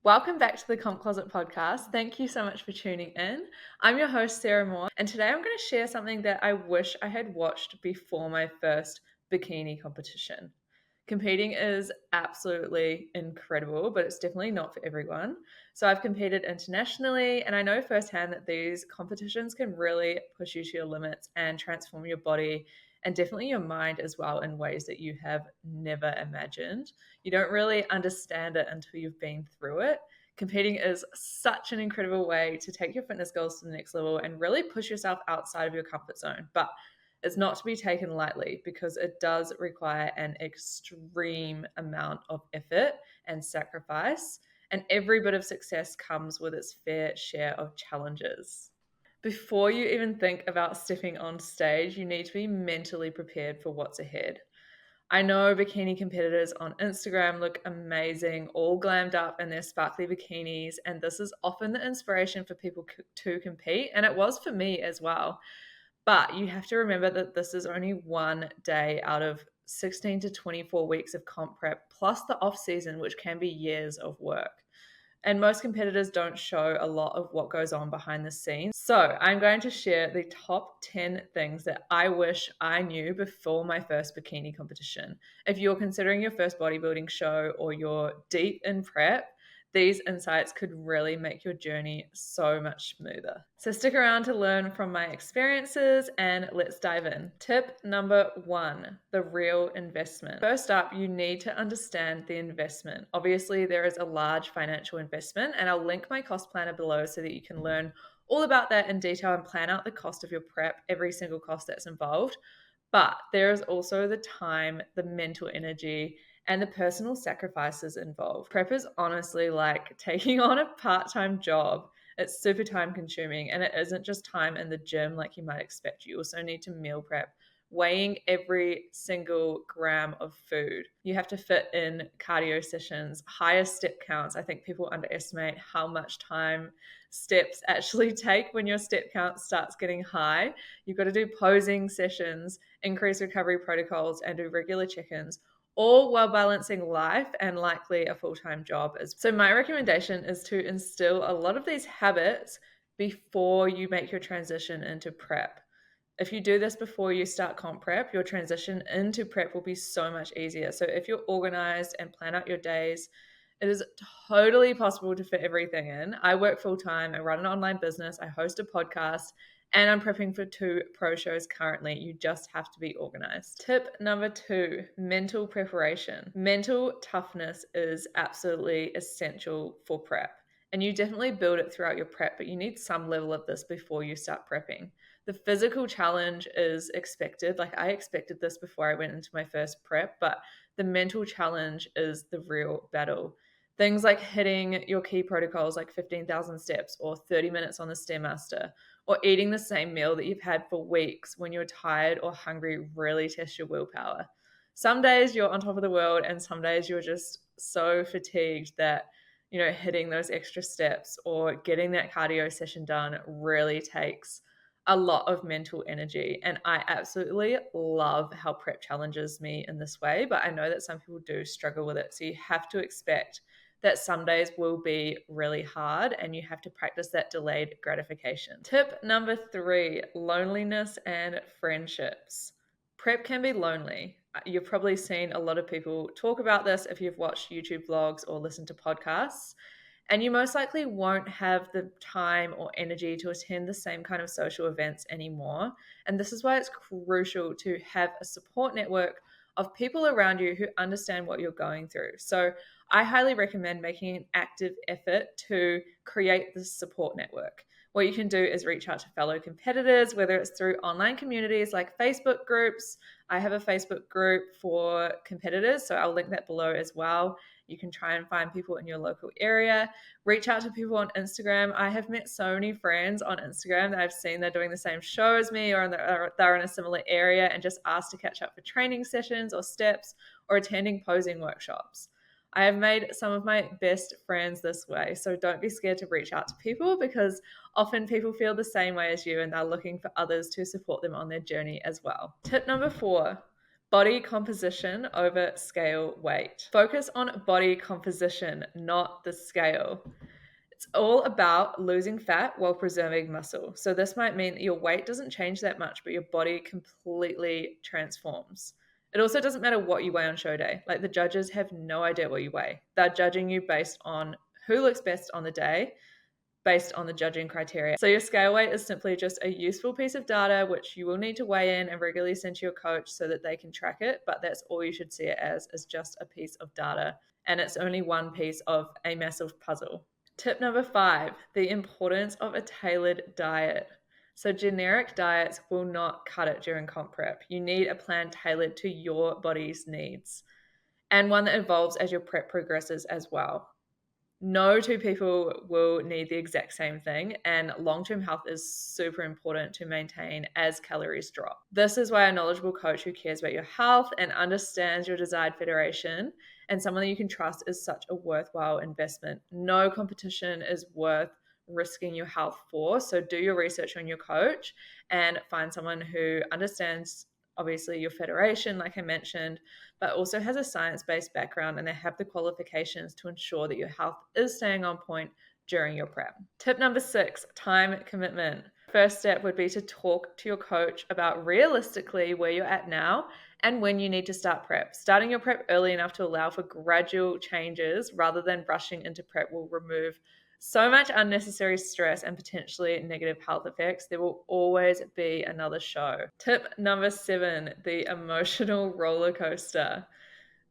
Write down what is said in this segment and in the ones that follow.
Welcome back to the Comp Closet podcast. Thank you so much for tuning in. I'm your host, Sarah Moore, and today I'm going to share something that I wish I had watched before my first bikini competition. Competing is absolutely incredible, but it's definitely not for everyone. So I've competed internationally, and I know firsthand that these competitions can really push you to your limits and transform your body and definitely your mind as well in ways that you have never imagined. You don't really understand it until you've been through it. Competing is such an incredible way to take your fitness goals to the next level and really push yourself outside of your comfort zone. But it's not to be taken lightly because it does require an extreme amount of effort and sacrifice. And every bit of success comes with its fair share of challenges. Before you even think about stepping on stage, you need to be mentally prepared for what's ahead. I know bikini competitors on Instagram look amazing, all glammed up in their sparkly bikinis, and this is often the inspiration for people to compete, and it was for me as well. But you have to remember that this is only one day out of 16 to 24 weeks of comp prep, plus the off season, which can be years of work. And most competitors don't show a lot of what goes on behind the scenes. So I'm going to share the top 10 things that I wish I knew before my first bikini competition. If you're considering your first bodybuilding show or you're deep in prep, these insights could really make your journey so much smoother. So stick around to learn from my experiences and let's dive in. Tip number 1, the real investment. First up, you need to understand the investment. Obviously, there is a large financial investment, and I'll link my cost planner below so that you can learn all about that in detail and plan out the cost of your prep, every single cost that's involved. But there is also the time, the mental energy, and the personal sacrifices involved. Prep is honestly like taking on a part-time job. It's super time consuming, and it isn't just time in the gym like you might expect. You also need to meal prep, weighing every single gram of food. You have to fit in cardio sessions, higher step counts. I think people underestimate how much time steps actually take when your step count starts getting high. You've got to do posing sessions, increase recovery protocols, and do regular check-ins, all while balancing life and likely a full-time job. So my recommendation is to instill a lot of these habits before you make your transition into prep. If you do this before you start comp prep, your transition into prep will be so much easier. So if you're organized and plan out your days, it is totally possible to fit everything in. I work full-time, I run an online business, I host a podcast, and I'm prepping for 2 pro shows currently. You just have to be organized. Tip number 2, mental preparation. Mental toughness is absolutely essential for prep. And you definitely build it throughout your prep, but you need some level of this before you start prepping. The physical challenge is expected. Like I expected this before I went into my first prep, but the mental challenge is the real battle. Things like hitting your key protocols like 15,000 steps or 30 minutes on the Stairmaster, or eating the same meal that you've had for weeks when you're tired or hungry really test your willpower. Some days you're on top of the world and some days you're just so fatigued that, hitting those extra steps or getting that cardio session done really takes a lot of mental energy. And I absolutely love how prep challenges me in this way, but I know that some people do struggle with it. So you have to expect that some days will be really hard and you have to practice that delayed gratification. Tip number 3, loneliness and friendships. Prep can be lonely. You've probably seen a lot of people talk about this if you've watched YouTube vlogs or listened to podcasts. And you most likely won't have the time or energy to attend the same kind of social events anymore. And this is why it's crucial to have a support network of people around you who understand what you're going through. So I highly recommend making an active effort to create this support network. What you can do is reach out to fellow competitors, whether it's through online communities like Facebook groups. I have a Facebook group for competitors, so I'll link that below as well. You can try and find people in your local area. Reach out to people on Instagram. I have met so many friends on Instagram that I've seen they're doing the same show as me or they're in a similar area and just asked to catch up for training sessions or steps or attending posing workshops. I have made some of my best friends this way, so don't be scared to reach out to people because often people feel the same way as you and they're looking for others to support them on their journey as well. Tip number 4, Body composition over scale weight. Focus on body composition, not the scale. It's all about losing fat while preserving muscle. So this might mean that your weight doesn't change that much, but your body completely transforms. It also doesn't matter what you weigh on show day. Like, the judges have no idea what you weigh. They're judging you based on who looks best on the day, based on the judging criteria. So your scale weight is simply just a useful piece of data which you will need to weigh in and regularly send to your coach so that they can track it, but that's all you should see it as, is just a piece of data. And it's only one piece of a massive puzzle. Tip number 5, the importance of a tailored diet. So generic diets will not cut it during comp prep. You need a plan tailored to your body's needs, and one that evolves as your prep progresses as well. No two people will need the exact same thing, and long-term health is super important to maintain as calories drop. This is why a knowledgeable coach who cares about your health and understands your desired federation and someone that you can trust is such a worthwhile investment. No competition is worth risking your health for, so do your research on your coach and find someone who understands obviously your federation, like I mentioned, but also has a science-based background, and they have the qualifications to ensure that your health is staying on point during your prep. Tip number 6, time commitment. First step would be to talk to your coach about realistically where you're at now and when you need to start prep. Starting your prep early enough to allow for gradual changes rather than rushing into prep will remove so much unnecessary stress and potentially negative health effects. There will always be another show. Tip number 7, the emotional roller coaster.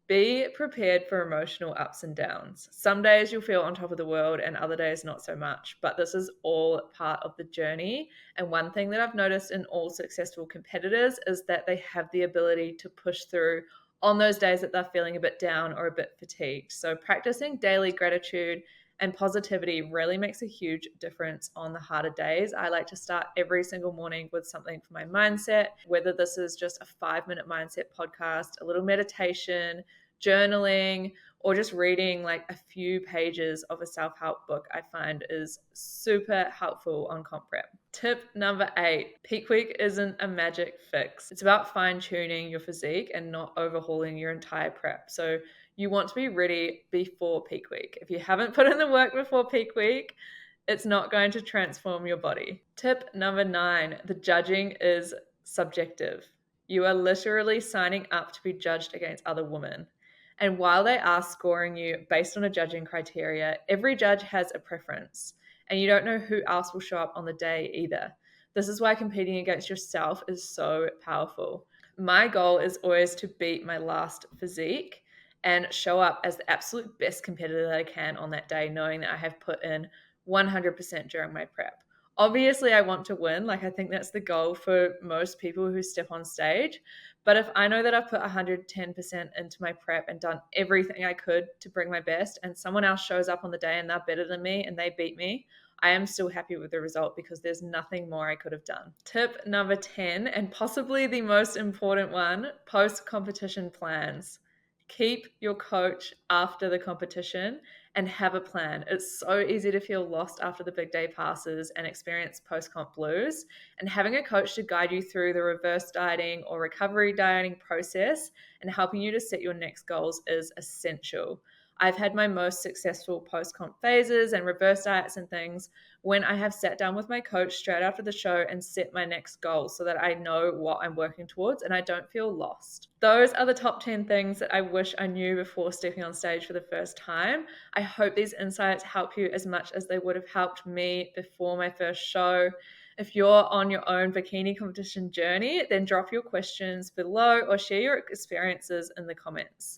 Be prepared for emotional ups and downs. Some days you'll feel on top of the world and other days not so much, but this is all part of the journey. And one thing that I've noticed in all successful competitors is that they have the ability to push through on those days that they're feeling a bit down or a bit fatigued. So practicing daily gratitude and positivity really makes a huge difference on the harder days. I like to start every single morning with something for my mindset, whether this is just a 5-minute mindset podcast, a little meditation, journaling, or just reading like a few pages of a self-help book. I find is super helpful on comp prep. Tip number 8, peak week isn't a magic fix. It's about fine-tuning your physique and not overhauling your entire prep. So you want to be ready before peak week. If you haven't put in the work before peak week, it's not going to transform your body. Tip number 9, the judging is subjective. You are literally signing up to be judged against other women. And while they are scoring you based on a judging criteria, every judge has a preference, and you don't know who else will show up on the day either. This is why competing against yourself is so powerful. My goal is always to beat my last physique and show up as the absolute best competitor that I can on that day, knowing that I have put in 100% during my prep. Obviously, I want to win. Like, I think that's the goal for most people who step on stage. But if I know that I've put 110% into my prep and done everything I could to bring my best, and someone else shows up on the day and they're better than me and they beat me, I am still happy with the result because there's nothing more I could have done. Tip number 10, and possibly the most important one, post-competition plans. Keep your coach after the competition and have a plan. It's so easy to feel lost after the big day passes and experience post-comp blues. And having a coach to guide you through the reverse dieting or recovery dieting process and helping you to set your next goals is essential. I've had my most successful post-comp phases and reverse diets and things when I have sat down with my coach straight after the show and set my next goal so that I know what I'm working towards and I don't feel lost. Those are the top 10 things that I wish I knew before stepping on stage for the first time. I hope these insights help you as much as they would have helped me before my first show. If you're on your own bikini competition journey, then drop your questions below or share your experiences in the comments.